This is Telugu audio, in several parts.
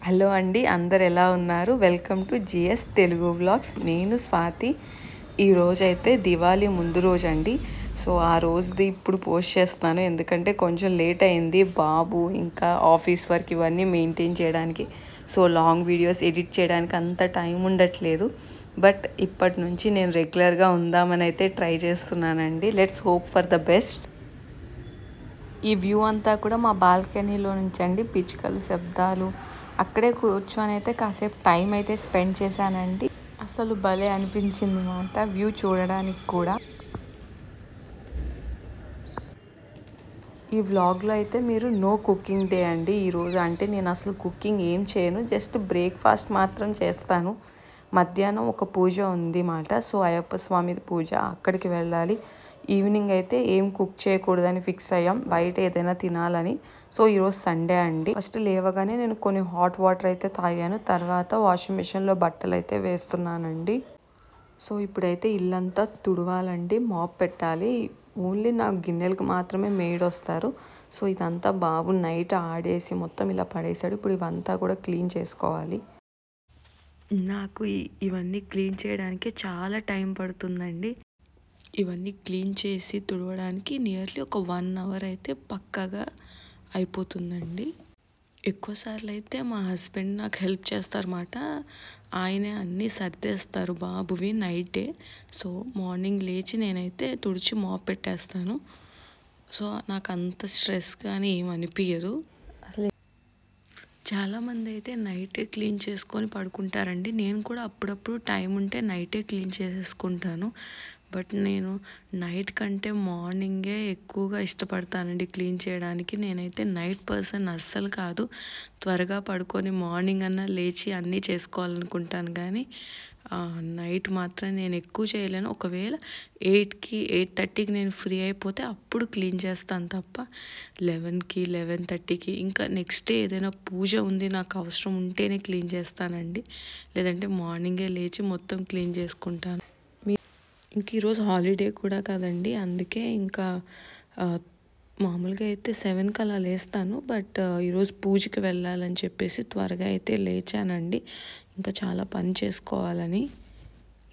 హలో అండి, అందరు ఎలా ఉన్నారు? Welcome to GS Telugu vlogs. నేను స్వాతి. ఈరోజైతే దివాళీ ముందు రోజు అండి. సో ఆ రోజుది ఇప్పుడు పోస్ట్ చేస్తున్నాను, ఎందుకంటే కొంచెం లేట్ అయింది బాబు ఇంకా ఆఫీస్ వర్క్ ఇవన్నీ మెయింటైన్ చేయడానికి. సో లాంగ్ వీడియోస్ ఎడిట్ చేయడానికి అంత టైం ఉండట్లేదు. బట్ ఇప్పటి నుంచి నేను రెగ్యులర్గా ఉందామని అయితే ట్రై చేస్తున్నానండి. Let's hope for the best. ఈ వ్యూ అంతా కూడా మా బాల్కనీలో నుంచి అండి. పిచ్చుకలు శబ్దాలు, అక్కడే కూర్చొని అయితే కాసేపు టైం అయితే స్పెండ్ చేశానండి. అసలు భలే అనిపించింది అన్నమాట వ్యూ చూడడానికి కూడా. ఈ వ్లాగ్లో అయితే మీరు నో కుకింగ్ డే అండి ఈరోజు. అంటే నేను అసలు కుకింగ్ ఏం చేయను, జస్ట్ బ్రేక్ఫాస్ట్ మాత్రం చేస్తాను. మధ్యాహ్నం ఒక పూజ ఉంది మాట, సో అయ్యప్ప స్వామి పూజ, అక్కడికి వెళ్ళాలి. ఈవినింగ్ అయితే ఏం కుక్ చేయకూడదని ఫిక్స్ అయ్యాం, బయట ఏదైనా తినాలని. సో ఈరోజు సండే అండి. ఫస్ట్ లేవగానే నేను కొన్ని హాట్ వాటర్ అయితే తాగాను, తర్వాత వాషింగ్ మిషన్లో బట్టలు అయితే వేస్తున్నానండి. సో ఇప్పుడైతే ఇల్లంతా తుడవాలండి, మాప్ పెట్టాలి. ఓన్లీ నాకు గిన్నెలకు మాత్రమే మేడ్ వస్తారు. సో ఇదంతా బాబు నైట్ ఆడేసి మొత్తం ఇలా పడేసాడు. ఇప్పుడు ఇవంతా కూడా క్లీన్ చేసుకోవాలి. నాకు ఇవన్నీ క్లీన్ చేయడానికి చాలా టైం పడుతుందండి. ఇవన్నీ క్లీన్ చేసి తుడవడానికి నియర్లీ ఒక 1 అవర్ అయితే పక్కాగా అయిపోతుందండి. ఎక్కువసార్లు అయితే మా హస్బెండ్ నాకు హెల్ప్ చేస్తారన్నమాట. ఆయనే అన్నీ సర్దేస్తారు బాబువి నైటే. సో మార్నింగ్ లేచి నేనైతే తుడిచి మాప్ పెట్టేస్తాను. సో నాకు అంత స్ట్రెస్ కానీ ఏమనిపించదు. అసలు చాలామంది అయితే నైటే క్లీన్ చేసుకొని పడుకుంటారండి. నేను కూడా అప్పుడప్పుడు టైం ఉంటే నైటే క్లీన్ చేసేసుకుంటాను. బట్ నేను నైట్ కంటే మార్నింగే ఎక్కువగా ఇష్టపడతానండి క్లీన్ చేయడానికి. నేనైతే నైట్ పర్సన్ అస్సలు కాదు. త్వరగా పడుకొని మార్నింగ్ అన్నా లేచి అన్నీ చేసుకోవాలనుకుంటాను, కానీ నైట్ మాత్రం నేను ఎక్కువ చేయలేను. ఒకవేళ 8కి 8:30కి నేను ఫ్రీ అయిపోతే అప్పుడు క్లీన్ చేస్తాను తప్ప 11కి 11:30కి ఇంకా నెక్స్ట్ డే ఏదైనా పూజ ఉంది నాకు అవసరం ఉంటేనే క్లీన్ చేస్తానండి. లేదంటే మార్నింగే లేచి మొత్తం క్లీన్ చేసుకుంటాను. ఇంక ఈరోజు హాలిడే కూడా కదండి, అందుకే ఇంకా మామూలుగా అయితే 7కి అలా లేస్తాను. బట్ ఈరోజు పూజకి వెళ్ళాలని చెప్పేసి త్వరగా అయితే లేచానండి. ఇంకా చాలా పని చేసుకోవాలని,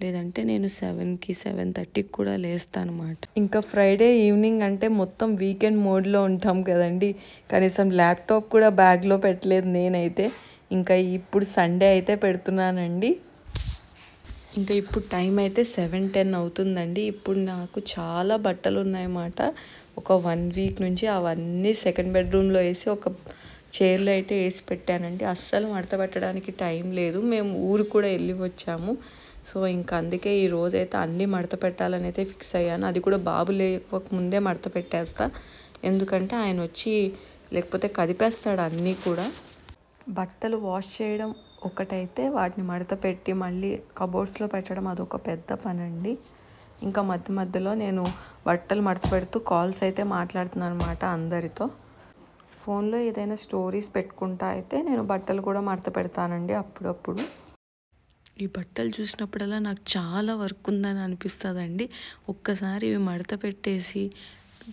లేదంటే నేను 7కి 7:30కి కూడా లేస్తాను అన్నమాట. ఇంకా ఫ్రైడే ఈవినింగ్ అంటే మొత్తం వీకెండ్ మోడ్లో ఉంటాం కదండి. కనీసం ల్యాప్టాప్ కూడా బ్యాగ్లో పెట్టలేదు నేనైతే. ఇంకా ఇప్పుడు సండే అయితే పెడుతున్నానండి. ఇంకా ఇప్పుడు టైం అయితే 7:10 అవుతుందండి. ఇప్పుడు నాకు చాలా బట్టలు ఉన్నాయన్నమాట. ఒక 1 వీక్ నుంచి అవన్నీ సెకండ్ బెడ్రూమ్లో వేసి ఒక చైర్లో అయితే వేసి పెట్టానండి. అస్సలు మడత పెట్టడానికి టైం లేదు. మేము ఊరు కూడా వెళ్ళి వచ్చాము. సో ఇంకా అందుకే ఈ రోజైతే అన్నీ మడత పెట్టాలని అయితే ఫిక్స్ అయ్యాను. అది కూడా బాబు లేకపోక ముందే మడత పెట్టేస్తా, ఎందుకంటే ఆయన వచ్చి లేకపోతే కదిపేస్తాడు అన్నీ కూడా. బట్టలు వాష్ చేయడం ఒకటైతే వాటిని మడత పెట్టి మళ్ళీ కబోర్డ్స్లో పెట్టడం అదొక పెద్ద పని అండి. ఇంకా మధ్య మధ్యలో నేను బట్టలు మడత పెడుతూ కాల్స్ అయితే మాట్లాడుతున్నాను అనమాట అందరితో. ఫోన్లో ఏదైనా స్టోరీస్ పెట్టుకుంటా అయితే నేను బట్టలు కూడా మడత పెడతానండి అప్పుడప్పుడు. ఈ బట్టలు చూసినప్పుడల్లా నాకు చాలా వర్క్ ఉందని అనిపిస్తుందండి. ఒక్కసారి ఇవి మడత పెట్టేసి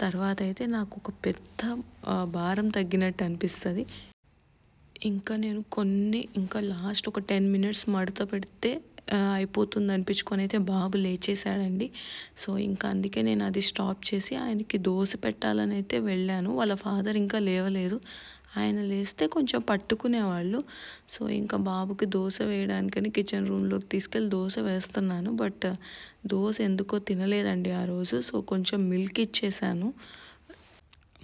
తర్వాత అయితే నాకు ఒక పెద్ద భారం తగ్గినట్టు అనిపిస్తుంది. ఇంకా నేను ఇంకా లాస్ట్ ఒక 10 మినిట్స్ మడత పెడితే అయిపోతుంది అనిపించుకొని అయితే బాబు లేచేసాడండి. సో ఇంకా అందుకే నేను అది స్టాప్ చేసి ఆయనకి దోశ పెట్టాలని అయితే వెళ్ళాను. వాళ్ళ ఫాదర్ ఇంకా లేవలేదు. ఆయన లేస్తే కొంచెం పట్టుకునేవాళ్ళు. సో ఇంకా బాబుకి దోశ వేయడానికని కిచెన్ రూమ్లోకి తీసుకెళ్ళి దోశ వేస్తున్నాను. బట్ దోశ ఎందుకో తినలేదండి ఆ రోజు. సో కొంచెం మిల్క్ ఇచ్చేసాను.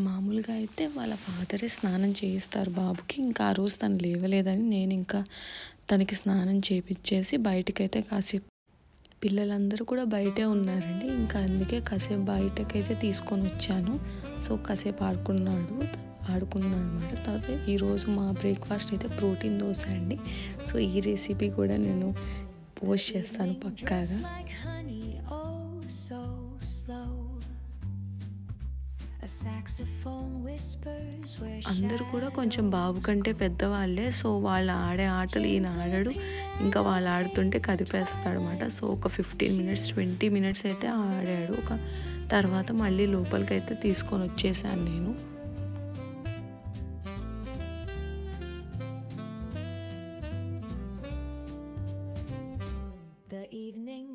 మామూలుగా అయితే వాళ్ళ ఫాదరే స్నానం చేయిస్తారు బాబుకి. ఇంకా ఆ రోజు తను లేవలేదని నేను ఇంకా తనకి స్నానం చేయించేసి బయటకైతే కాసేపు, పిల్లలందరూ కూడా బయటే ఉన్నారండి, ఇంకా అందుకే కాసేపు బయటకైతే తీసుకొని వచ్చాను. సో కాసేపు ఆడుకున్నాడు అనమాట. తర్వాత ఈరోజు మా బ్రేక్ఫాస్ట్ అయితే ప్రోటీన్ దోశ అండి. సో ఈ రెసిపీ కూడా నేను పోస్ట్ చేస్తాను పక్కాగా. అందరూ కూడా కొంచెం బాబు కంటే పెద్దవాళ్ళే. సో వాళ్ళు ఆడే ఆటలు ఈయన ఆడాడు. ఇంకా వాళ్ళు ఆడుతుంటే కదిపేస్తాడు అనమాట. సో ఒక 15 మినిట్స్ 20 మినిట్స్ అయితే ఆడాడు. తర్వాత మళ్ళీ లోపలికి అయితే తీసుకొని వచ్చేసాను నేను.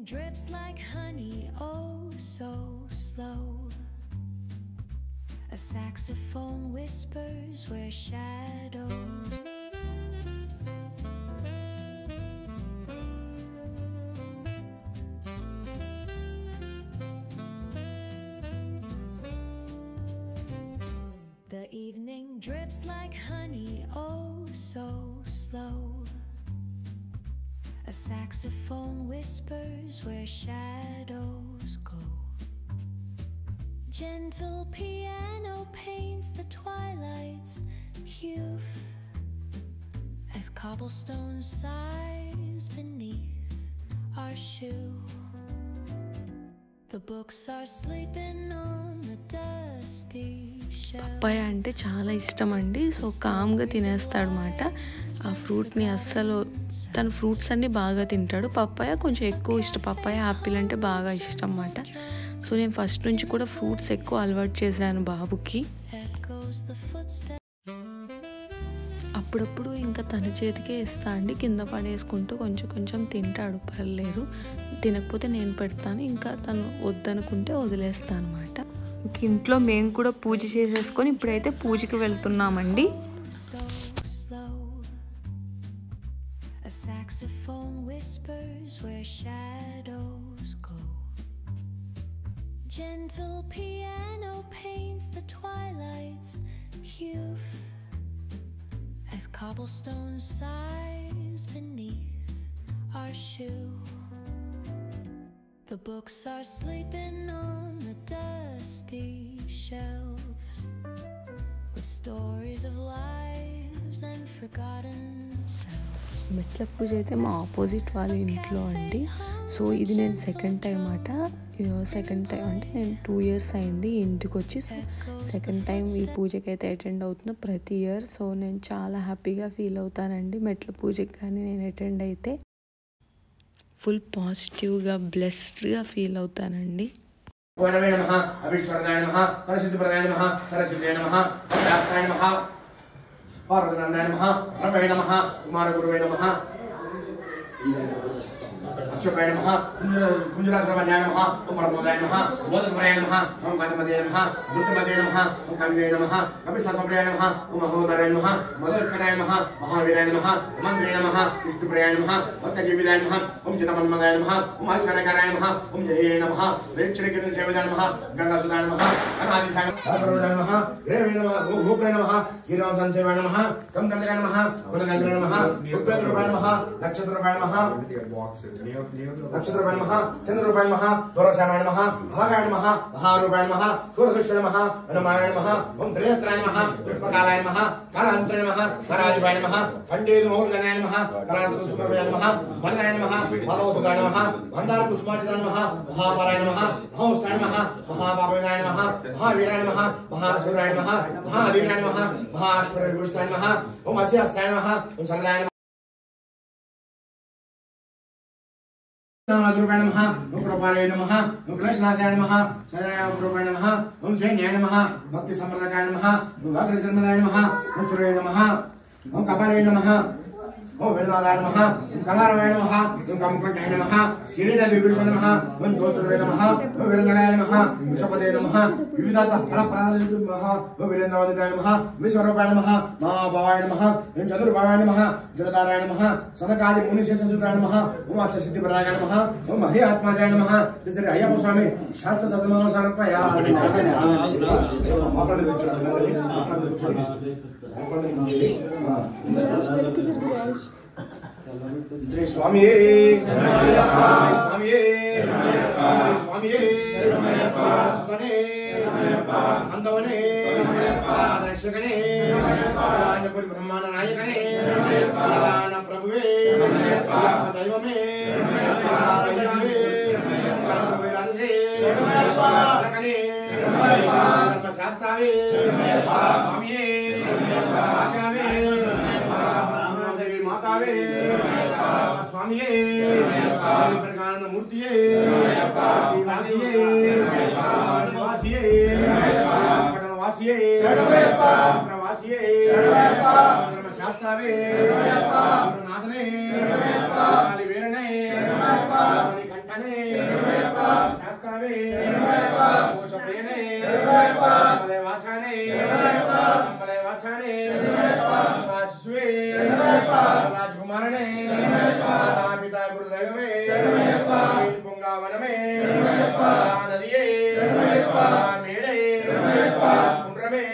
drips like honey, oh so slow. A saxophone whispers where shadows. The evening drips like honey, oh so slow. A saxophone whispers where shadows go. Gentle piano paints the twilight's hue as cobblestone sighs beneath our shoe. The books are sleeping on the dusty shelf. Papaya అంటే చాలా ఇష్టం అండి. సో కామ్గా తినేస్తాడు అన్నమాట. ఆ ఫ్రూట్ని అస్సలు తను ఫ్రూట్స్ అన్నీ బాగా తింటాడు. పప్పాయ కొంచెం ఎక్కువ ఇష్టం. పప్పాయ యాపిల్ అంటే బాగా ఇష్టం అన్నమాట. సో నేను ఫస్ట్ నుంచి కూడా ఫ్రూట్స్ ఎక్కువ అలవాటు చేశాను బాబుకి. అప్పుడప్పుడు ఇంకా తన చేతికే ఇస్తా అండి. కింద పడేసుకుంటూ కొంచెం కొంచెం తింటాడు, పర్లేదు. తినకపోతే నేను పెడతాను, ఇంకా తను వద్దనుకుంటే వదిలేస్తాను అనమాట. ఇంట్లో మేము కూడా పూజ చేసేసుకొని ఇప్పుడైతే పూజకి వెళ్తున్నామండి. Gentle piano paints the twilight's hue as cobblestone sighs beneath our shoe. The books are sleeping on the dusty shelves with stories of lives and forgotten selves. మెట్ల పూజ అయితే మా ఆపోజిట్ వాళ్ళ ఇంట్లో అండి. సో ఇది నేను సెకండ్ టైం అంటే నేను 2 years అయింది ఇంటికి వచ్చి. సో సెకండ్ టైం ఈ పూజకి అయితే అటెండ్ అవుతున్నా ప్రతి ఇయర్. సో నేను చాలా హ్యాపీగా ఫీల్ అవుతానండి మెట్ల పూజకి కానీ నేను అటెండ్ అయితే. ఫుల్ పాజిటివ్గా బ్లెస్డ్గా ఫీల్ అవుతానండి. अक्षराय नमः कुंजरासुरवन्याय नमः ओम परमोदाय नमः मोदकप्राय नमः ओम कांतिमते नमः दुर्गमते नमः ओम कामिवे नमः कपिशासप्राय नमः ओम महोदराय नमः मदरकराय नमः महावीराय नमः मंत्रे नमः विष्णुप्राय नमः भक्तजीविताय नमः ओम चितमन्मदाय नमः ओम आश्चर्यकाराय नमः ओम जये नमः वेक्षणिकेतन सेवदाय नमः गंगासुदाय नमः अनादिसाय नमः देवे नमः गोप्राय नमः गिराम संसेवाय नमः कमकंदकाय नमः कुलकंदकाय नमः उपद्रवाय नमः नक्षत्रवाय नमः नक्षत्रवाय नमः चंद्रवाय नमः दोरश्यामाय नमः भागाय नमः महारूपाय नमः सूर्यदृश्य नमः हनुमाय नमः ओम त्रिनेत्राय नमः पुष्पकालाय नमः कालांतराय नमः महाराजवाय नमः खंडेतु मौर्जनाय नमः कलांतुसुकराय नमः भरणाय नमः मानवसुदाय नमः भंडार पुष्पाचिताय नमः महापराय नमः महाउस्ताय नमः महापापनाय नमः महावीराय नमः महासुराय नमः महावीराय नमः महाश्वरविभूषिताय नमः ओम अस्यास्ताय नमः ओम सरदाय नमः नमः ओम प्रपाराय नमः ओम क्लेशनाशाय नमः सदाय रूपाय नमः ओम सैन्याय नमः भक्ति संप्रदाय नमः ओम अग्रजन्मदाय नमः ओम सूर्याय नमः ओम कपालाय नमः ओम वेदालाय नमः ओम कलाराय नमः ओम कमकटाय नमः श्रीदेवीभूषणाय नमः ओम दोचराय नमः ओम वीरनारायणाय नमः विश्वपदे नमः विविधता फलप्रदाय नमः ओम वीरेन्द्रवदिताय नमः विश्वरूपाय नमः महाभावाय नमः ओम चतुर्भावाय नमः जगदाराय नमः सनकादि मुनिशेषसुताय नमः ओम अक्षसिद्धिप्रदाय नमः ओम हरि आत्माजाय नमः श्री अय्यप्प स्वामी शास्त्र धर्मं समर्पया जय स्वामी स्वामी स्वामी स्वामी अंधवने दर्शकने पुरी ब्रह्मांड नायकने सदान प्रभुवे दैवमे शास्त्रावे स्वामी देवी मातावे स्वामी प्रकांड मूर्तिये श्रीवासिये वासिये वासिये प्रवासिये शास्त्रावे नाथने वीरने कंठने రాజకుమారనే నా పితా గురుదైవమే పుంగావనమే నదియే మేడే కుండ్రమే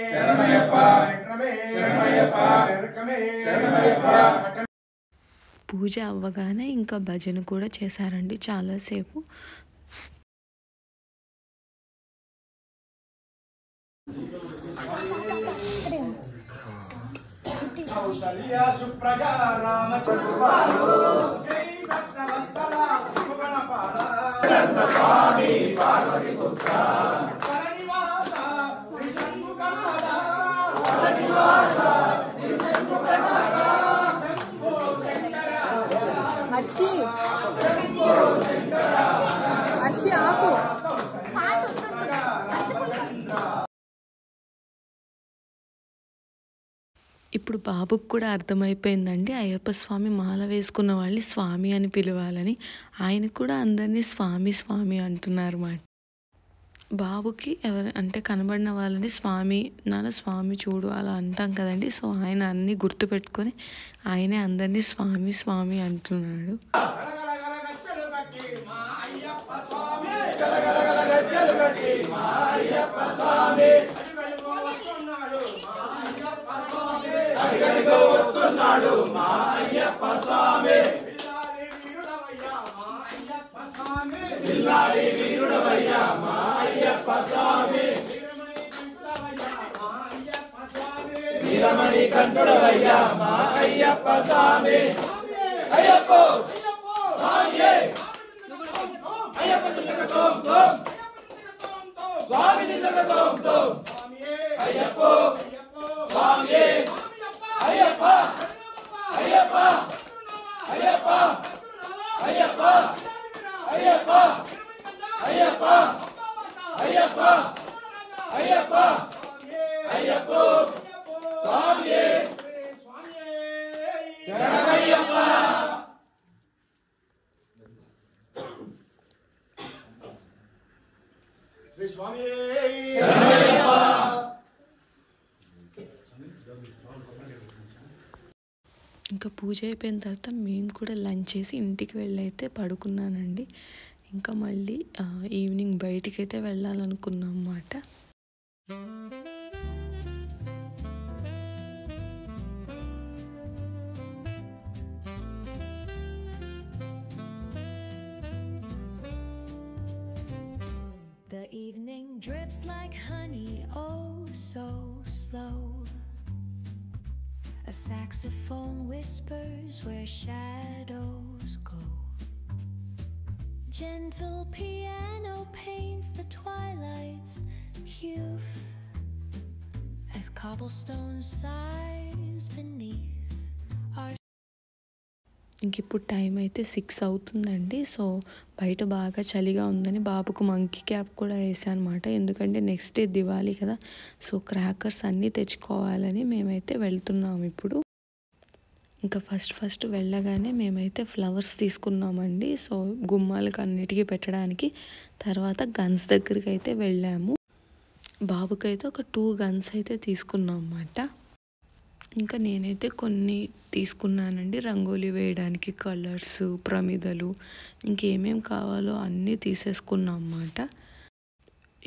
పూజ అవ్వగానే ఇంకా భజన కూడా చేశారండి చాలాసేపు. హర్షి ఆపు. ఇప్పుడు బాబుకు కూడా అర్థమైపోయిందండి అయ్యప్ప స్వామి మాల వేసుకున్న వాళ్ళని స్వామి అని పిలవాలని. ఆయన కూడా అందరినీ స్వామి స్వామి అంటున్నారు మాట. బాబుకి అంటే కనబడిన వాళ్ళని స్వామి నాన్న స్వామి చూడు అలా అంటాం కదండి. సో ఆయన అన్నీ గుర్తుపెట్టుకొని ఆయనే అందరినీ స్వామి స్వామి అంటున్నాడు. వీరమణి కంఠుడవయ్యా మా అయ్యప్ప స్వామి. అయ్యప్పో స్వామియే అయ్యప్ప దిల్లక తోం తోం స్వామి దిల్లక తోం తోం అయ్యప్పో స్వామియే అయ్యప్ప అయ్యప్ప అయ్యప్ప అయ్యప్ప అయ్యప్ప అయ్యప్ప అయ్యప్ప అయ్యప్ప అయ్యప్పో స్వామియే శరణమయ్యప్ప. శ్రీ స్వామియే శరణమయ్యప్ప. ఇంకా పూజ అయిపోయిన తర్వాత మేము కూడా లంచ్ చేసి ఇంటికి వెళ్ళైతే పడుకున్నానండి. ఇంకా మళ్ళీ ఈవినింగ్ బయటికి అయితే వెళ్ళాలనుకున్నాం అన్నమాట. The evening drips like honey, oh so slow. A saxophone whispers where shadows go. Gentle piano paints the twilight's hue as cobblestone sighs beneath our. ఇంక ఇప్పుడు టైం అయితే 6 అవుతుందండి. సో బయట బాగా చలిగా ఉందని బాబుకు మంకీ క్యాప్ కూడా వేసాను అనమాట. ఎందుకంటే నెక్స్ట్ డే దివాళీ కదా. సో క్రాకర్స్ అన్నీ తెచ్చుకోవాలని మేమైతే వెళ్తున్నాము ఇప్పుడు. ఇంకా ఫస్ట్ వెళ్ళగానే మేమైతే ఫ్లవర్స్ తీసుకున్నామండి. సో గుమ్మాలకు అన్నిటికీ పెట్టడానికి. తర్వాత గన్స్ దగ్గరికి అయితే వెళ్ళాము. బాబుకైతే ఒక 2 గన్స్ అయితే తీసుకున్నాం అన్నమాట. ఇంకా నేనైతే కొన్ని తీసుకున్నానండి రంగోలీ వేయడానికి, కలర్స్, ప్రమిదలు, ఇంకేమేం కావాలో అన్నీ తీసేసుకున్నాం అన్నమాట.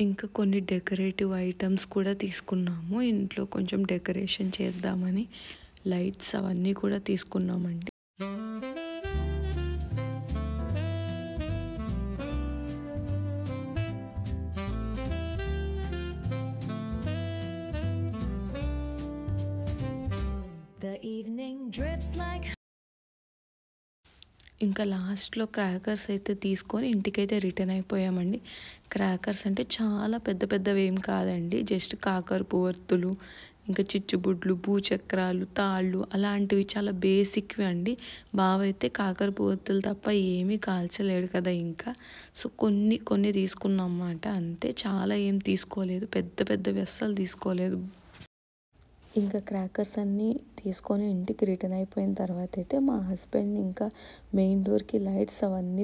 ఇంకా కొన్ని డెకరేటివ్ ఐటమ్స్ కూడా తీసుకున్నాము. ఇంట్లో కొంచెం డెకరేషన్ చేద్దామని లైట్స్ అవన్నీ కూడా తీసుకున్నామండి. The evening drips like. ఇంకా లాస్ట్లో క్రాకర్స్ అయితే తీసుకొని ఇంటికైతే రిటర్న్ అయిపోయామండి. క్రాకర్స్ అంటే చాలా పెద్దవి ఏం కాదండి. జస్ట్ కాకర పువ్వొత్తులు, ఇంకా చిచ్చుబుడ్లు, భూచక్రాలు, తాళ్ళు అలాంటివి చాలా బేసిక్వి అండి. బావ అయితే కాకర పువ్వొత్తులు తప్ప ఏమీ కాల్చలేడు కదా ఇంకా. సో కొన్ని తీసుకున్నాం అన్నమాట. అంతే, చాలా ఏం తీసుకోలేదు. పెద్దవి అస్సలు తీసుకోలేదు. ఇంకా క్రాకర్స్ అన్నీ తీసుకొని ఇంటికి రిటర్న్ అయిపోయిన తర్వాత అయితే మా హస్బెండ్ ఇంకా మెయిన్ డోర్కి లైట్స్ అవన్నీ